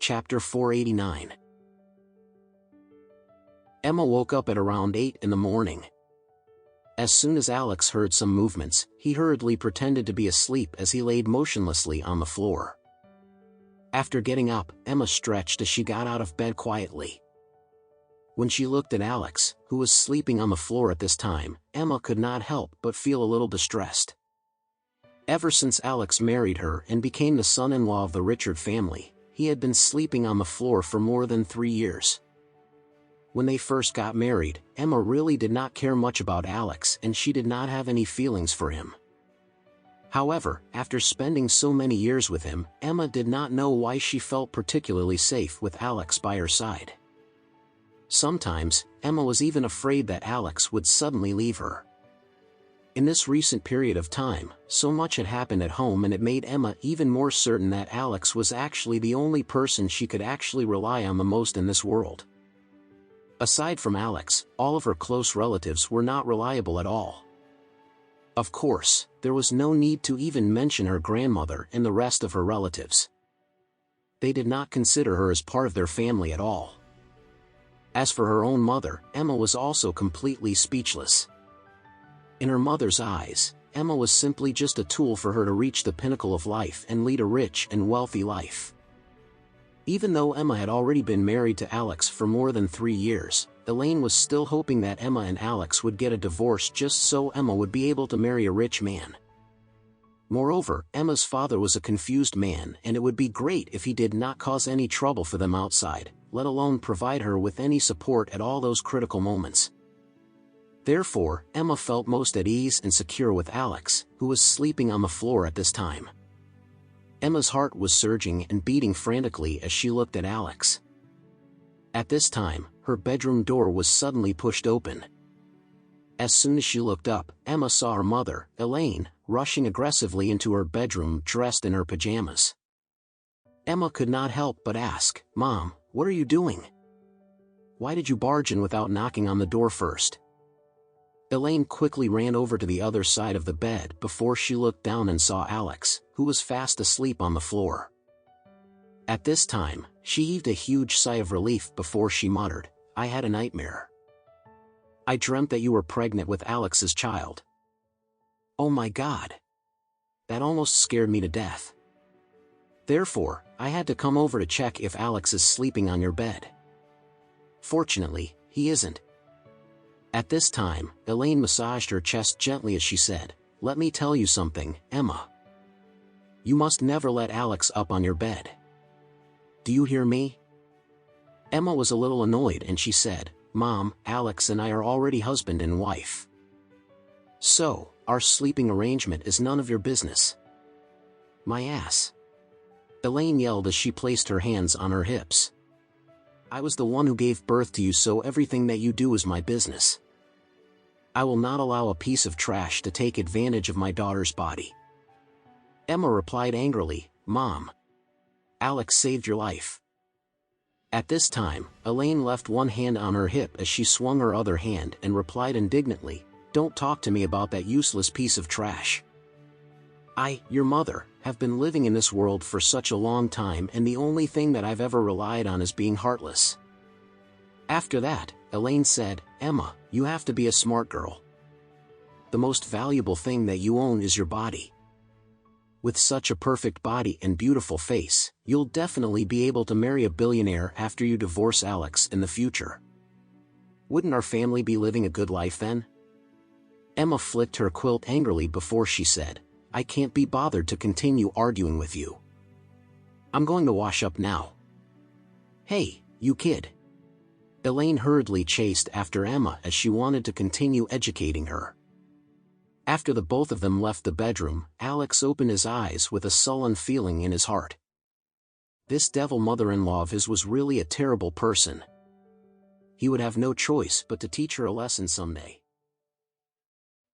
Chapter 489. Emma woke up at around 8 in the morning. As soon as Alex heard some movements, he hurriedly pretended to be asleep as he laid motionlessly on the floor. After getting up, Emma stretched as she got out of bed quietly. When she looked at Alex, who was sleeping on the floor at this time, Emma could not help but feel a little distressed. Ever since Alex married her and became the son-in-law of the Richard family, he had been sleeping on the floor for more than 3 years. When they first got married, Emma really did not care much about Alex and she did not have any feelings for him. However, after spending so many years with him, Emma did not know why she felt particularly safe with Alex by her side. Sometimes, Emma was even afraid that Alex would suddenly leave her. In this recent period of time, so much had happened at home and it made Emma even more certain that Alex was actually the only person she could actually rely on the most in this world. Aside from Alex, all of her close relatives were not reliable at all. Of course, there was no need to even mention her grandmother and the rest of her relatives. They did not consider her as part of their family at all. As for her own mother, Emma was also completely speechless. In her mother's eyes, Emma was simply just a tool for her to reach the pinnacle of life and lead a rich and wealthy life. Even though Emma had already been married to Alex for more than 3 years, Elaine was still hoping that Emma and Alex would get a divorce just so Emma would be able to marry a rich man. Moreover, Emma's father was a confused man and it would be great if he did not cause any trouble for them outside, let alone provide her with any support at all those critical moments. Therefore, Emma felt most at ease and secure with Alex, who was sleeping on the floor at this time. Emma's heart was surging and beating frantically as she looked at Alex. At this time, her bedroom door was suddenly pushed open. As soon as she looked up, Emma saw her mother, Elaine, rushing aggressively into her bedroom dressed in her pajamas. Emma could not help but ask, "Mom, what are you doing? Why did you barge in without knocking on the door first?" Elaine quickly ran over to the other side of the bed before she looked down and saw Alex, who was fast asleep on the floor. At this time, she heaved a huge sigh of relief before she muttered, "I had a nightmare. I dreamt that you were pregnant with Alex's child. Oh my God. That almost scared me to death. Therefore, I had to come over to check if Alex is sleeping on your bed. Fortunately, he isn't." At this time, Elaine massaged her chest gently as she said, "Let me tell you something, Emma. You must never let Alex up on your bed. Do you hear me?" Emma was a little annoyed and she said, "Mom, Alex and I are already husband and wife. So, our sleeping arrangement is none of your business." "My ass," Elaine yelled as she placed her hands on her hips. "I was the one who gave birth to you, so everything that you do is my business. I will not allow a piece of trash to take advantage of my daughter's body." Emma replied angrily, "Mom, Alex saved your life." At this time, Elaine left one hand on her hip as she swung her other hand and replied indignantly, "Don't talk to me about that useless piece of trash. I, your mother, have been living in this world for such a long time and the only thing that I've ever relied on is being heartless." After that, Elaine said, "Emma, you have to be a smart girl. The most valuable thing that you own is your body. With such a perfect body and beautiful face, you'll definitely be able to marry a billionaire after you divorce Alex in the future. Wouldn't our family be living a good life then?" Emma flicked her quilt angrily before she said, "I can't be bothered to continue arguing with you. I'm going to wash up now." "Hey, you kid." Elaine hurriedly chased after Emma as she wanted to continue educating her. After the both of them left the bedroom, Alex opened his eyes with a sullen feeling in his heart. This devil mother-in-law of his was really a terrible person. He would have no choice but to teach her a lesson someday.